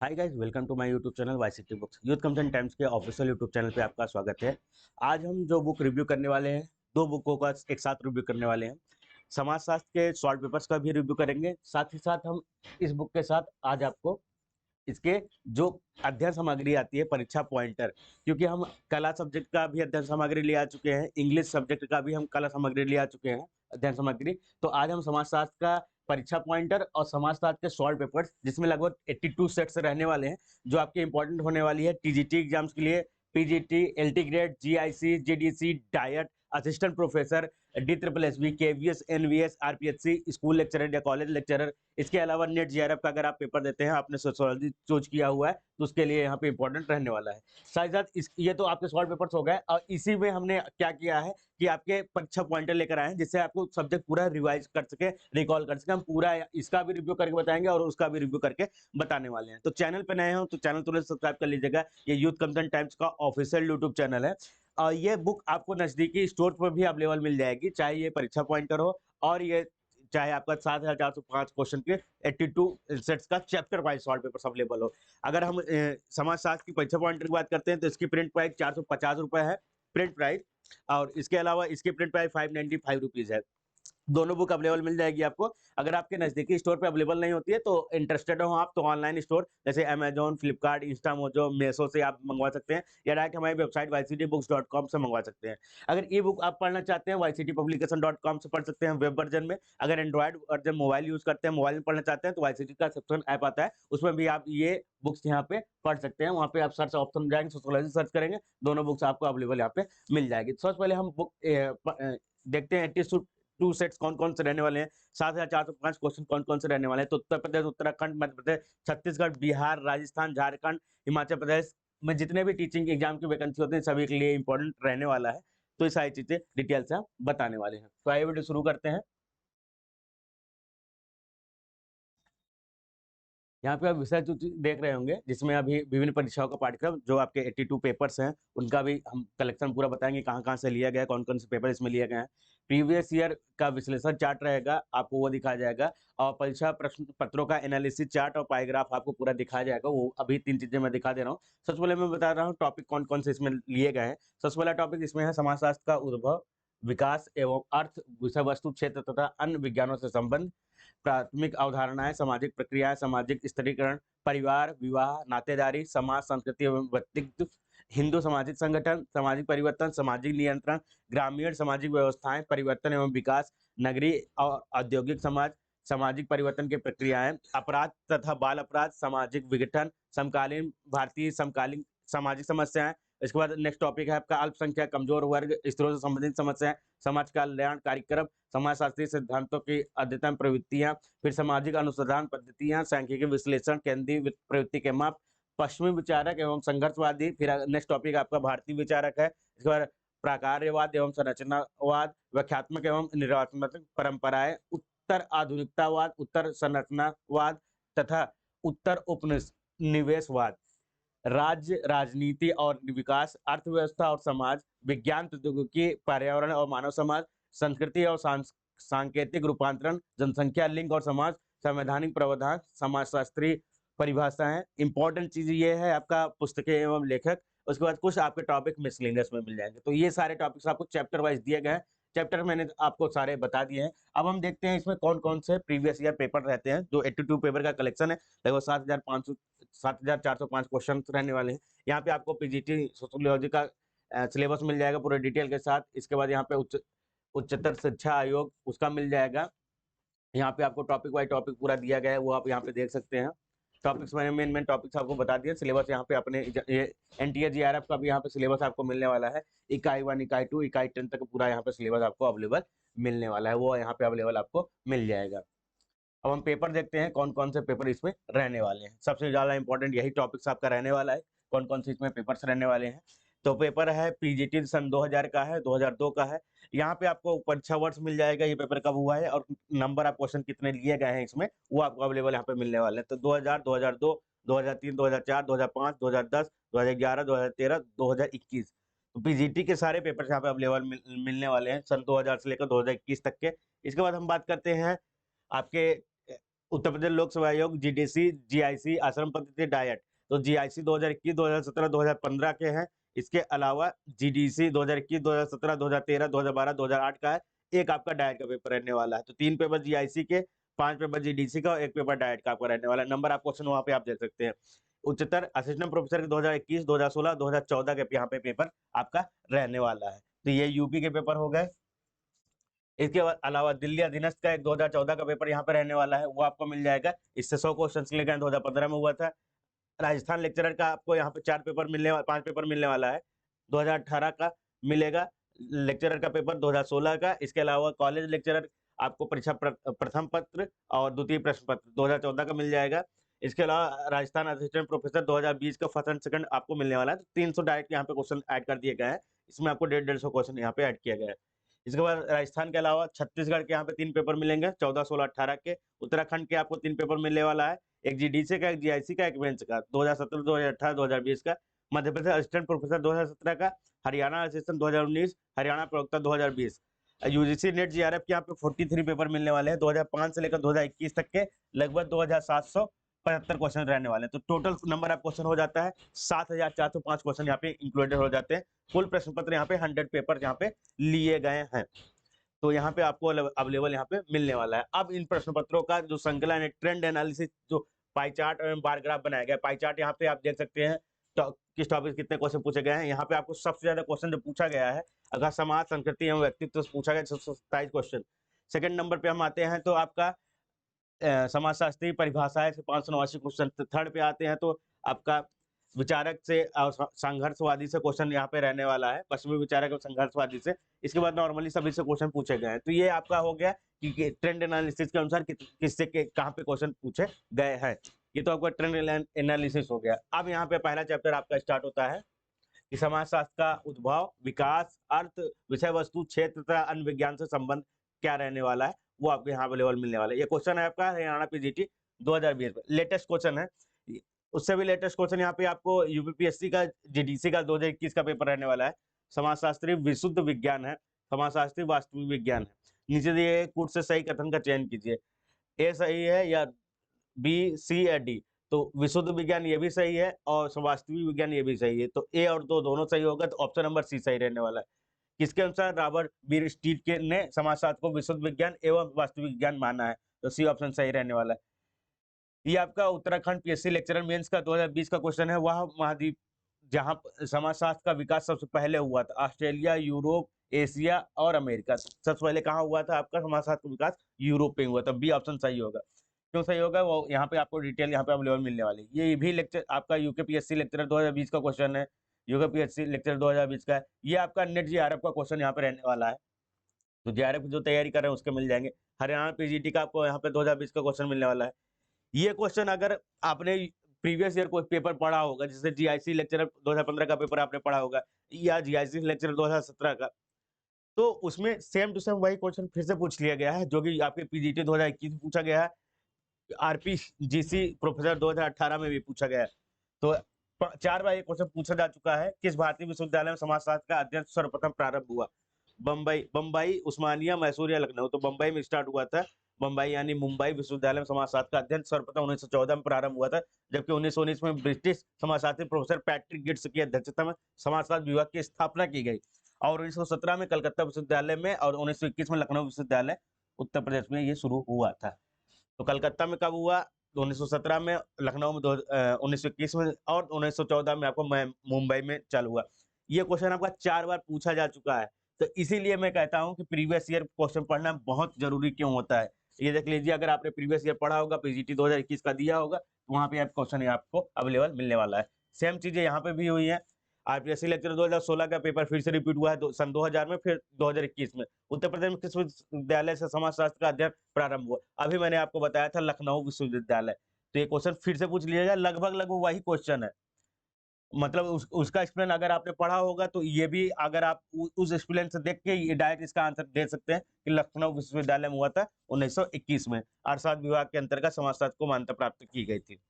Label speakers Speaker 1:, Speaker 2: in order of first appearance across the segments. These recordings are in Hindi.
Speaker 1: Hi guys, welcome to my YouTube channel YCT Books. Youth Consent Times के ऑफिशियल यूट्यूब चैनल पे आपका स्वागत है। आज हम जो बुक रिव्यू करने वाले हैं, दो बुकों का एक साथ रिव्यू करने वाले हैं। समाजशास्त्र के शॉर्ट पेपर्स का भी रिव्यू करेंगे, साथ ही साथ हम इस बुक के साथ आज आपको इसके जो अध्ययन सामग्री आती है, परीक्षा पॉइंटर, क्योंकि हम कला सब्जेक्ट का भी अध्ययन सामग्री ले आ चुके हैं, इंग्लिश सब्जेक्ट का भी हम कला सामग्री ले आ चुके हैं अध्ययन सामग्री। तो आज हम समाजशास्त्र का परीक्षा पॉइंटर और समाजशास्त्र के शॉर्ट पेपर्स, जिसमें लगभग 82 सेट्स रहने वाले हैं, जो आपके इंपॉर्टेंट होने वाली है टीजीटी एग्जाम्स के लिए, PGT, LT grade, GIC, GDC, DIET, assistant professor, DSSB, KVS, NVS, RPHC, school lecturer या कॉलेज लेक्चरर। इसके अलावा नेट जेआरएफ का अगर आप पेपर देते हैं, आपने सोशियोलॉजी चूज किया हुआ है, तो उसके लिए यहाँ पे इंपॉर्टेंट रहने वाला है। साथ ही साथ ये तो आपके शॉर्ट पेपर्स हो गए, और इसी में हमने क्या किया है कि आपके परीक्षा पॉइंटर लेकर आए हैं, जिससे आपको सब्जेक्ट पूरा रिवाइज कर सके, रिकॉल कर सके। हम पूरा इसका भी रिव्यू करके बताएंगे और उसका भी रिव्यू करके बताने वाले हैं। तो चैनल पे नए हो तो चैनल तुरंत सब्सक्राइब कर लीजिएगा। ये यूथ कंसेंट टाइम्स का ऑफिशियल यूट्यूब चैनल है। और ये बुक आपको नजदीकी स्टोर पर भी अवेलेबल मिल जाएगी, चाहे ये परीक्षा पॉइंटर हो और ये चाहे आपका 7,405 क्वेश्चन के 82 सेट्स का chapter wise short paper available हो। अगर हम समाजशास्त्र की परीक्षा पॉइंटर की बात करते हैं, तो इसकी प्रिंट प्राइस 450 रुपए है, प्रिंट प्राइस। और इसके अलावा इसकी प्रिंट प्राइस 595 रुपीज है। दोनों बुक अवेलेबल मिल जाएगी आपको। अगर आपके नजदीकी स्टोर पे अवेलेबल नहीं होती है, तो इंटरेस्टेड हो आप, तो ऑनलाइन स्टोर जैसे अमेजोन, फ्लिपकार्ट, इंस्टामोजो, मेसो से आप मंगवा सकते हैं, या डायरेक्ट हमारी वेबसाइट yctbooks.com से मंगवा सकते हैं। अगर ई बुक आप पढ़ना चाहते हैं, yctpublication.com से पढ़ सकते हैं वेब वर्जन में। अगर एंड्रॉइड वर्जन मोबाइल यूज करते हैं, मोबाइल में पढ़ना चाहते हैं, तो YCT का सेक्शन ऐप आता है, उसमें भी आप ये बुक्स यहाँ पे पढ़ सकते हैं। वहाँ पे आप सर्च ऑप्शन में जाएंगे, सोशियोलॉजी सर्च करेंगे, दोनों बुक्स आपको अवेलेबल यहाँ पे मिल जाएगी। सबसे पहले हम बुक देखते हैं 82 सेट्स कौन कौन से रहने वाले हैं, 7,405 क्वेश्चन कौन कौन से रहने वाले हैं। तो उत्तर प्रदेश, उत्तराखंड, मध्य प्रदेश, छत्तीसगढ़, बिहार, राजस्थान, झारखंड, हिमाचल प्रदेश में जितने भी टीचिंग एग्जाम की वैकेंसी होती है, सभी के लिए इंपॉर्टेंट रहने वाला है। तो ये सारी चीजें डिटेल से हम बताने वाले हैं। तो आइए वीडियो शुरू करते हैं। यहाँ पे आप विषय सूची देख रहे होंगे, जिसमें अभी विभिन्न परीक्षाओं का पाठ्यक्रम, जो आपके 82 पेपर्स हैं, उनका भी हम कलेक्शन पूरा बताएंगे, कहाँ कहाँ से लिया गया है, कौन कौन से पेपर इसमें लिए गए हैं। प्रीवियस ईयर का विश्लेषण चार्ट रहेगा, आपको वो दिखाया जाएगा। और परीक्षा प्रश्न पत्रों का एनालिसिस चार्ट और पाइग्राफ आपको पूरा दिखाया जाएगा। वो अभी 3 चीजें मैं दिखा दे रहा हूँ। सबसे पहले मैं बता रहा हूँ टॉपिक कौन कौन से इसमें लिए गए हैं। सबसे पहला टॉपिक इसमें है समाजशास्त्र का उद्भव, विकास एवं अर्थ, विषय वस्तु क्षेत्र तथा अन्य विज्ञानों से संबंध, प्राथमिक अवधारणाएं, सामाजिक प्रक्रियाएं, सामाजिक स्थिरीकरण, परिवार, विवाह, नातेदारी, समाज, संस्कृति एवं व्यक्तित्व, हिंदू सामाजिक संगठन, सामाजिक परिवर्तन, सामाजिक नियंत्रण, ग्रामीण सामाजिक व्यवस्थाएं, परिवर्तन एवं विकास, नगरीय और औद्योगिक समाज, सामाजिक परिवर्तन की प्रक्रियाएं, अपराध तथा बाल अपराध, सामाजिक विघटन, समकालीन भारतीय समकालीन सामाजिक समस्याएं। इसके बाद नेक्स्ट टॉपिक है आपका अल्पसंख्यक, कमजोर वर्ग, स्त्रियों से संबंधित समस्याएं, समाज कल्याण कार्यक्रम, समाजशास्त्रीय सिद्धांतों की अद्यतन प्रवृत्तियां, फिर सामाजिक अनुसंधान पद्धतियां, सांख्यिकी विश्लेषण, केंद्रीय प्रवृत्ति के माप, पश्चिमी विचारक एवं संघर्षवादी। फिर नेक्स्ट टॉपिक आपका भारतीय विचारक है। इसके बाद प्राकार्यवाद एवं संरचनावाद, व्याख्यात्मक एवं निर्वाचनात्मक परंपराएं, उत्तर आधुनिकतावाद, उत्तर संरचनावाद तथा उत्तर उपनिवेशवाद, राज्य राजनीति और विकास, अर्थव्यवस्था और समाज विज्ञान, प्रौद्योगिकी, पर्यावरण और मानव समाज, संस्कृति और सांकेतिक रूपांतरण, जनसंख्या, लिंग और समाज, संवैधानिक प्रावधान, समाजशास्त्री परिभाषाएं। इंपॉर्टेंट चीज ये है आपका पुस्तकें एवं लेखक। उसके बाद कुछ आपके टॉपिक मिसलेनियस में मिल जाएंगे। तो ये सारे टॉपिक्स आपको चैप्टर वाइज दिए गए हैं। चैप्टर मैंने आपको सारे बता दिए हैं। अब हम देखते हैं इसमें कौन कौन से प्रीवियस ईयर पेपर रहते हैं। जो 82 पेपर का कलेक्शन है, लगभग 7,405 क्वेश्चन रहने वाले हैं। यहाँ पे आपको पीजीटी सोशियोलॉजी का सिलेबस मिल जाएगा पूरे डिटेल के साथ। इसके बाद यहाँ पे उच्चतर शिक्षा आयोग उसका मिल जाएगा। यहाँ पे आपको टॉपिक वाइज टॉपिक पूरा दिया गया है, वो आप यहाँ पे देख सकते हैं। टॉपिक्स मैंने मेन टॉपिक्स आपको बता दिए। सिलेबस यहाँ पे अपने ये एनटीए जीआरएफ का भी यहाँ पे सिलेबस आपको मिलने वाला है। इकाई 1, इकाई 2, इकाई 10 तक पूरा यहाँ पे सिलेबस आपको अवेलेबल मिलने वाला है, वो यहाँ पे अवेलेबल आपको मिल जाएगा। अब हम पेपर देखते हैं कौन कौन से पेपर इसमें रहने वाले हैं। सबसे ज्यादा इंपॉर्टेंट यही टॉपिक्स आपका रहने वाला है, कौन कौन से इसमें पेपर्स रहने वाले हैं। तो पेपर है पीजीटी सन 2000 का है, 2002 का है। यहाँ पे आपको परीक्षा वर्ष मिल जाएगा, ये पेपर कब हुआ है और नंबर ऑफ क्वेश्चन कितने लिए गए हैं इसमें, वो आपको अवेलेबल यहाँ पे मिलने वाले हैं। तो 2000, 2002, 2003, 2004, 2005, 2010, 2011, 2013, 2021, तो पीजीटी के सारे पेपर यहाँ पे अवेलेबल मिलने वाले हैं सन 2000 से लेकर 2021 तक के। इसके बाद हम बात करते हैं आपके उत्तर प्रदेश लोक सेवा आयोग, जीडीसी, जीआईसी, आश्रम पद्धति, डायट। तो जीआईसी 2021, 2017, 2015 के हैं। इसके अलावा जीडीसी 2021, 2017, 2013, 2012, 2008 का है। एक आपका डायट का पेपर रहने वाला है। तो 3 पेपर जीआईसी के, 5 पेपर जीडीसी का और 1 पेपर डायट का आपका रहने वाला है। नंबर आप क्वेश्चन वहाँ पे आप देख सकते हैं। उच्चतर असिस्टेंट प्रोफेसर के 2021, 2016, 2014 के यहाँ पे पेपर आपका रहने वाला है। तो ये यूपी के पेपर हो गए। इसके अलावा दिल्ली अधीनस्थ का एक 2014 का पेपर यहाँ पे रहने वाला है, वो आपको मिल जाएगा। इससे 100 क्वेश्चन लेकर 2015 में हुआ था। राजस्थान लेक्चरर का आपको यहाँ पे 4 पेपर मिलने 5 पेपर मिलने वाला है। 2018 का मिलेगा लेक्चरर का पेपर, 2016 का। इसके अलावा कॉलेज लेक्चरर आपको परीक्षा प्रथम पत्र और द्वितीय प्रश्न पत्र 2014 का मिल जाएगा। इसके अलावा राजस्थान असिस्टेंट प्रोफेसर 2020 का फर्स्ट एंड सेकंड आपको मिलने वाला है। तो 300 डायरेक्ट यहाँ पे क्वेश्चन ऐड कर दिए गए हैं। इसमें आपको 150 क्वेश्चन यहाँ पे ऐड किया गया है। इसके बाद राजस्थान के अलावा छत्तीसगढ़ के यहाँ पे 3 पेपर मिलेंगे, 14, 16, 18 के। उत्तराखंड के आपको 3 पेपर मिलने वाला है, एक जीडीसी का, एक जीआईसी का, एक मेंस का, 2017, 2018, 2020 का। मध्य प्रदेश असिस्टेंट प्रोफेसर 2017 का, हरियाणा असिस्टेंट 2019, हरियाणा प्रवक्ता 2020। यूजीसी नेट जीआरएफ के यहाँ पे 43 पेपर मिलने वाले हैं, 2005 से लेकर 2021 तक के। लगभग 2775 क्वेश्चन रहने वाले हैं। तो टोटल नंबर ऑफ क्वेश्चन हो जाता है 7405 क्वेश्चन यहाँ पे इंक्लूडेड हो जाते हैं। कुल प्रश्न पत्र यहाँ पे 100 पेपर यहाँ पे लिए गए हैं। तो यहाँ पे आपको अवेलेबल यहाँ पे मिलने वाला है। अब इन प्रश्न पत्रों का जो संकलन है, ट्रेंड एनालिसिस, जो पाई चार्ट एवं बार ग्राफ बनाया गया है। पाई चार्ट यहाँ पे आप देख सकते हैं तो किस टॉपिक कितने क्वेश्चन पूछे गए हैं। यहाँ पे आपको सबसे ज्यादा क्वेश्चन जो पूछा गया है, अगर समाज, संस्कृति एवं व्यक्तित्व से पूछा गया 127 क्वेश्चन। सेकंड नंबर पे हम आते हैं तो आपका समाजशास्त्री परिभाषाएं से 589 क्वेश्चन। थर्ड पे आते हैं तो आपका विचारक से और संघर्षवादी से क्वेश्चन यहाँ पे रहने वाला है, पश्चिमी विचारक और संघर्षवादी से। इसके बाद नॉर्मली सभी से क्वेश्चन पूछे गए हैं। तो ये आपका हो गया कि ट्रेंड एनालिसिस के अनुसार किससे कहाँ पे क्वेश्चन पूछे गए हैं। ये तो आपका ट्रेंड एनालिसिस हो गया। अब यहाँ पे पहला चैप्टर आपका स्टार्ट होता है कि समाजशास्त्र का उद्भव, विकास, अर्थ, विषय वस्तु, क्षेत्र तथा अन्य विज्ञान से संबंध क्या रहने वाला है, वो आपको यहाँ अवेलेबल मिलने वाला है। ये क्वेश्चन है आपका हरियाणा पीजीटी 2020 में, लेटेस्ट क्वेश्चन है। उससे भी लेटेस्ट क्वेश्चन यहाँ पे आपको यूपीपीएससी का, जीडीसी का 2021 का पेपर रहने वाला है। समाजशास्त्री विशुद्ध विज्ञान है, समाजशास्त्री वास्तविक विज्ञान है। नीचे दिए कूट से सही कथन का चयन कीजिए, ए सही है या बी, सी या डी। तो विशुद्ध विज्ञान ये भी सही है और वास्तविक विज्ञान ये भी सही है। तो ए और दो दोनों सही होगा, तो ऑप्शन नंबर सी सही रहने वाला है। किसके अनुसार? रॉबर्ट बीरस्टीट के ने समाजशास्त्र को विशुद्ध विज्ञान एवं वास्तविक विज्ञान माना है। तो सी ऑप्शन सही रहने वाला है। ये आपका उत्तराखंड पीएससी लेक्चरर मेंस का 2020 का क्वेश्चन है। वह महाद्वीप जहां समाजशास्त्र का विकास सबसे पहले हुआ था, ऑस्ट्रेलिया, यूरोप, एशिया और अमेरिका। सबसे पहले कहाँ हुआ था आपका समाजशास्त्र का विकास? यूरोप में हुआ था। बी ऑप्शन सही होगा। क्यों सही होगा वो यहाँ पे आपको डिटेल यहाँ पे अवेलेबल मिलने वाली है। ये भी लेक्चर आपका यूकेपीएससी लेक्चर 2020 का क्वेश्चन है, यूकेपीएससी लेक्चर 2020 का है। ये आपका नेट जीआरएफ का क्वेश्चन यहाँ पे रहने वाला है। तो जीआरएफ की जो तैयारी कर रहे हैं उसके मिल जाएंगे। हरियाणा पीजीटी का आपको यहाँ पे 2020 का क्वेश्चन मिलने वाला है। ये क्वेश्चन अगर आपने प्रीवियस ईयर कोई पेपर पढ़ा होगा, जैसे जीआईसी लेक्चर 2015 का पेपर आपने पढ़ा होगा या जीआईसी लेक्चर 2017 का, तो उसमें सेम टू सेम वही क्वेश्चन फिर से पूछ लिया गया है, जो कि आपके पीजीटी 2021 में पूछा गया है, आरपीजीसी प्रोफेसर 2018 में भी पूछा गया है। तो 4 बार ये क्वेश्चन पूछा जा चुका है। किस भारतीय विश्वविद्यालय में समाजशास्त्र का अध्ययन सर्वप्रथम प्रारंभ हुआ? बम्बई, उस्मानिया, मैसूर या लखनऊ? तो बम्बई में स्टार्ट हुआ था। बम्बई यानी मुंबई विश्वविद्यालय में समाजशास्त्र का अध्ययन सर्वप्रथम 1914 में प्रारंभ हुआ था, जबकि 1919 में ब्रिटिश समाजशास्त्री प्रोफेसर पैट्रिक गिट्स की अध्यक्षता में समाजशास्त्र विभाग की स्थापना की गई। और 1917 में कलकत्ता विश्वविद्यालय में और 1921 में लखनऊ विश्वविद्यालय उत्तर प्रदेश में ये शुरू हुआ था। तो कलकत्ता में कब हुआ? 1917 में, लखनऊ में 1921 में और 1914 में आपको मुंबई में चालू हुआ। ये क्वेश्चन आपका 4 बार पूछा जा चुका है। तो इसीलिए मैं कहता हूं कि प्रीवियस ईयर क्वेश्चन पढ़ना बहुत जरूरी क्यों होता है। ये देख लीजिए, अगर आपने प्रीवियस ईयर पढ़ा होगा, पीजीटी 2021 का दिया होगा, तो वहां पे आप क्वेश्चन आपको अवेलेबल मिलने वाला है। सेम चीजें यहाँ पे भी हुई है। आरपीएससी लेक्चर 2016 का पेपर फिर से रिपीट हुआ है सन 2000 में, फिर 2021 में। उत्तर प्रदेश में किस विश्वविद्यालय से समाजशास्त्र का अध्ययन प्रारंभ हुआ? अभी मैंने आपको बताया था लखनऊ विश्वविद्यालय। तो ये क्वेश्चन फिर से पूछ लिया जाए, लगभग लगभग वही क्वेश्चन है। मतलब उसका एक्सप्लेन अगर आपने पढ़ा होगा तो ये भी अगर आप उस एक्सप्लेन से देख के ये डायरेक्ट इसका आंसर दे सकते हैं कि लखनऊ विश्वविद्यालय में हुआ था 1921 में। अर्थशास्त्र विभाग के अंतर्गत समाजशास्त्र को मान्यता प्राप्त की गई थी।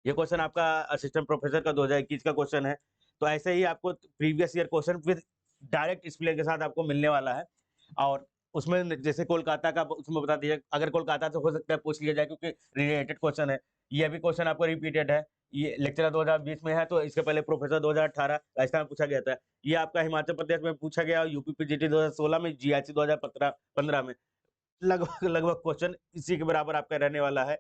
Speaker 1: ये क्वेश्चन आपका असिस्टेंट प्रोफेसर का 2021 का क्वेश्चन है। तो ऐसे ही आपको previous year question with direct explain के साथ आपको मिलने वाला है। और उसमें जैसे कोलकाता का उसमें बता दीजिए, अगर कोलकाता से हो सकता है पूछ लिया जाए क्योंकि रिलेटेड क्वेश्चन है। ये भी क्वेश्चन आपको रिपीटेड है। ये लेक्चरर 2020 में है, तो इसके पहले प्रोफेसर 2018 राजस्थान में पूछा गया था। ये आपका हिमाचल प्रदेश में पूछा गया, यूपी पीजीटी 2016 में, जीआईसी 2015 में। लगभग लगभग क्वेश्चन इसी के बराबर आपका रहने वाला है।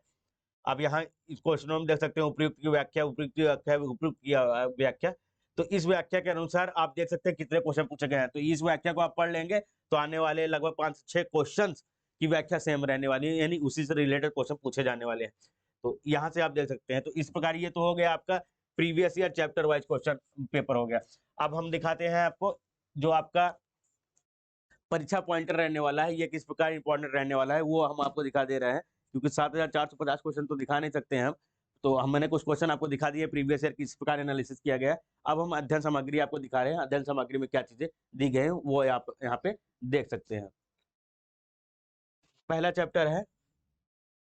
Speaker 1: आप यहाँ इस क्वेश्चनों में देख सकते हैं उपयुक्त की व्याख्या, उपयुक्त की व्याख्या, उपयुक्त की व्याख्या। तो इस व्याख्या के अनुसार आप देख सकते हैं कितने क्वेश्चन पूछे गए हैं। तो इस व्याख्या को आप पढ़ लेंगे तो आने वाले लगभग 5 से 6 क्वेश्चंस की व्याख्या सेम रहने वाली है, यानी उसी से रिलेटेड क्वेश्चन पूछे जाने वाले हैं। तो यहाँ से आप देख सकते हैं। तो इस प्रकार ये तो हो गया आपका previous year chapter wise question paper हो गया। अब हम दिखाते हैं आपको जो आपका परीक्षा पॉइंटर रहने वाला है, ये किस प्रकार इंपॉर्टेंट रहने वाला है, वो हम आपको दिखा दे रहे हैं। क्योंकि 7450 क्वेश्चन तो दिखा नहीं सकते हैं हम। तो मैंने कुछ क्वेश्चन आपको दिखा दिए प्रीवियस ईयर किस प्रकार एनालिसिस किया गया है। अब हम अध्ययन सामग्री आपको दिखा रहे हैं। अध्ययन सामग्री में क्या चीजें दी गई हैं वो आप यहाँ पे देख सकते हैं। पहला चैप्टर है,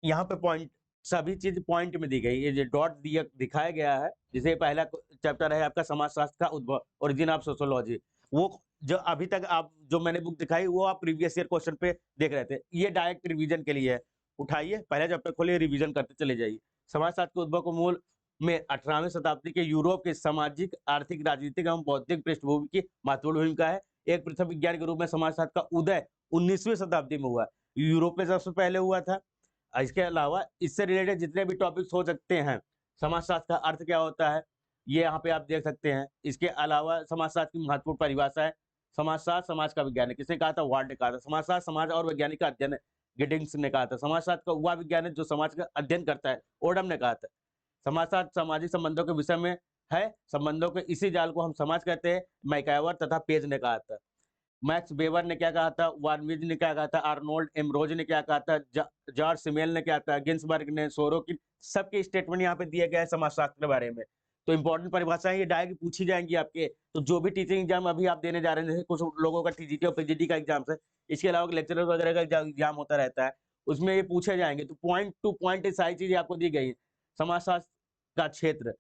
Speaker 1: यहाँ पे पॉइंट, सभी चीज पॉइंट में दी गई, ये जो डॉट दिया दिखाया गया है। जैसे पहला चैप्टर है आपका समाजशास्त्र का उद्भव, ओरिजिन ऑफ सोशियोलॉजी। वो जो अभी तक आप जो मैंने बुक दिखाई वो आप प्रीवियस ईयर क्वेश्चन पे देख रहे थे। ये डायरेक्ट रिवीजन के लिए है। उठाइए पहला चैप्टर खोलिए, रिवीजन करते चले जाइए। समाजशास्त्र के उद्भव को मूल में 18वीं शताब्दी के यूरोप के सामाजिक, आर्थिक, राजनीतिक एवं बौद्धिक पृष्ठभूमि की महत्वपूर्ण भूमिका है। एक पृथक विज्ञान के रूप में समाजशास्त्र का उदय 19वीं शताब्दी में हुआ। यूरोप में सबसे पहले हुआ था। इसके अलावा इससे रिलेटेड जितने भी टॉपिक्स हो सकते हैं, समाजशास्त्र का अर्थ क्या होता है, ये यहाँ पे आप देख सकते हैं। इसके अलावा समाजशास्त्र की महत्वपूर्ण परिभाषा है। समाजशास्त्र समाज का विज्ञान है। किसने कहा था? वार्ड ने कहा था। समाजशास्त्र समाज और वैज्ञानिक का अध्ययन है। गिडिंग्स ने कहा था। समाजशास्त्र का वह विज्ञान है जो समाज का अध्ययन करता है। ओडम ने कहा था। समाजशास्त्र सामाजिक संबंधों के विषय में है। संबंधों के इसी जाल को हम समाज कहते हैं। मैकावर तथा पेज ने कहा था। मैक्स वेबर ने क्या कहा था? वार्नविज ने क्या कहा था? आर्नोल्ड एम्ब्रोज ने क्या कहा था? जॉर्ज सिमेल ने क्या कहा? गिन्सबर्ग ने, सोरोकिन, सबके स्टेटमेंट यहाँ पे दिए गए हैं समाजशास्त्र के बारे में। तो इंपॉर्टेंट परिभाषाएं ये डायरेक्ट पूछी जाएंगी आपके। तो जो भी टीचिंग एग्जाम अभी आप देने जा रहे हैं, जैसे कुछ लोगों का टीजीटी और पीजीटी का एग्जाम है, इसके अलावा लेक्चरर वगैरह का एग्जाम होता रहता है, उसमें ये पूछे जाएंगे। तो पॉइंट टू पॉइंट सारी चीजें आपको दी गई है। समाजशास्त्र का क्षेत्र,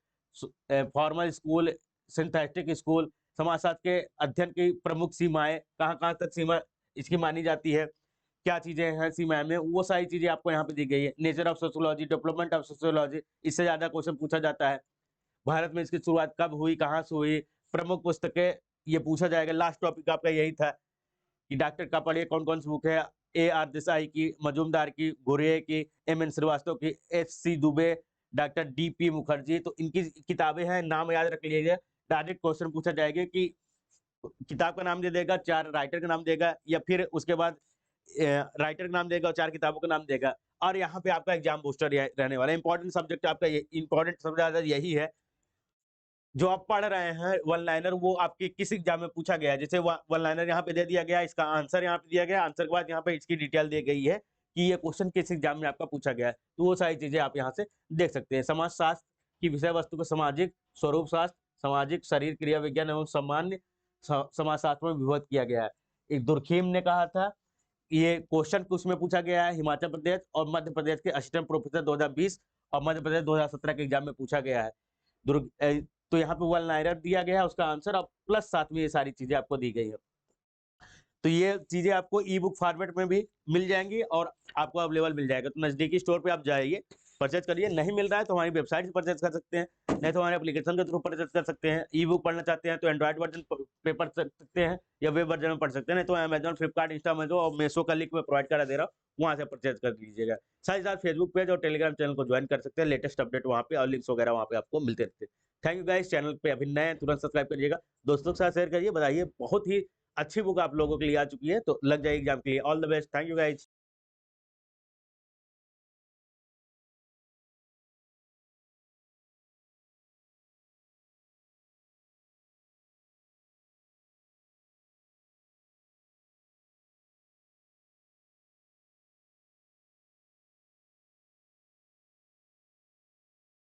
Speaker 1: फॉर्मल स्कूल, सिंथेटिक स्कूल, समाजशास्त्र के अध्ययन की प्रमुख सीमाएं, कहाँ-कहाँ तक सीमा इसकी मानी जाती है, क्या चीजें हैं सीमाएं में, वो सारी चीजें आपको यहाँ पे दी गई है। Nature of sociology, development of sociology, इससे ज्यादा क्वेश्चन पूछा जाता है। भारत में इसकी शुरुआत कब हुई, कहाँ से हुई, प्रमुख पुस्तकें, ये पूछा जाएगा। लास्ट टॉपिक आपका यही था कि डॉक्टर का पढ़िए कौन कौन सी बुक है। AR देसाई की, मजूमदार की, घुरे की, MN श्रीवास्तव की, SC Dubey, doctor DP Mukherjee, तो इनकी किताबें हैं, नाम याद रख लीजिए। डायरेक्ट क्वेश्चन पूछा जाएगा कि किताब का नाम दे देगा, 4 राइटर का नाम देगा, या फिर उसके बाद राइटर का नाम देगा और 4 किताबों का नाम देगा। और यहाँ पे आपका एग्जाम बूस्टर रहने वाला है। इंपॉर्टेंट सब्जेक्ट आपका ये, इंपॉर्टेंट सबसे ज्यादा यही है जो आप पढ़ रहे हैं। वन लाइनर वो आपके किस एग्जाम में पूछा गया है। जैसे वन लाइनर यहाँ पे दे दिया गया, इसका आंसर यहाँ पे दिया गया, आंसर के बाद यहाँ पे इसकी डिटेल दी गई है कि ये क्वेश्चन किस एग्जाम में आपका पूछा गया है। तो वो सारी चीजें आप यहाँ से देख सकते हैं। समाजशास्त्र की विषय वस्तु को सामाजिक स्वरूप शास्त्र, सामाजिक शरीर क्रिया विज्ञान एवं सामान्य समाजशास्त्र में विभक्त किया गया है। एक दुर्खीम ने कहा था, ये क्वेश्चन उसमें पूछा गया है हिमाचल प्रदेश और मध्य प्रदेश के असिस्टेंट प्रोफेसर 2020 और मध्य प्रदेश 2017 के एग्जाम में पूछा गया है। तो यहाँ पे वन लाइनर दिया गया है, उसका आंसर और प्लस साथ में ये सारी चीजें आपको दी गई है। तो ये चीजें आपको ई बुक फॉर्मेट में भी मिल जाएंगी और आपको अवेलेबल मिल जाएगा। तो नजदीकी स्टोर पे आप जाइए, परचेज करिए। नहीं मिल रहा है तो हमारी वेबसाइट से परचेज कर सकते हैं, नहीं तो हमारे एप्लीकेशन के थ्रू परचेज कर सकते हैं। ई बुक पढ़ना चाहते हैं तो एंड्रॉइड वर्जन पे पढ़ सकते हैं या वेब वर्जन में पढ़ सकते हैं, नहीं तो अमेजन, फ्लिपकार्ट, इंस्टामेजो और मेसो का लिंक मैं प्रोवाइड करा दे रहा हूँ, वहाँ से परचेज कर लीजिएगा। साथ ही साथ फेसबुक पेज और टेलीग्राम चैनल को ज्वाइन कर सकते हैं। लेटेस्ट अपडेट वहाँ पे और लिंक्स वगैरह वहाँ पे आपको मिलते रहते हैं। Thank you guys. चैनल पे अभी नए हैं तुरंत सब्सक्राइब करिएगा, दोस्तों के साथ शेयर करिए, बताइए। बहुत ही अच्छी बुक आप लोगों के लिए आ चुकी है, तो लग जाएगी एग्जाम के लिए। All the best. Thank you guys.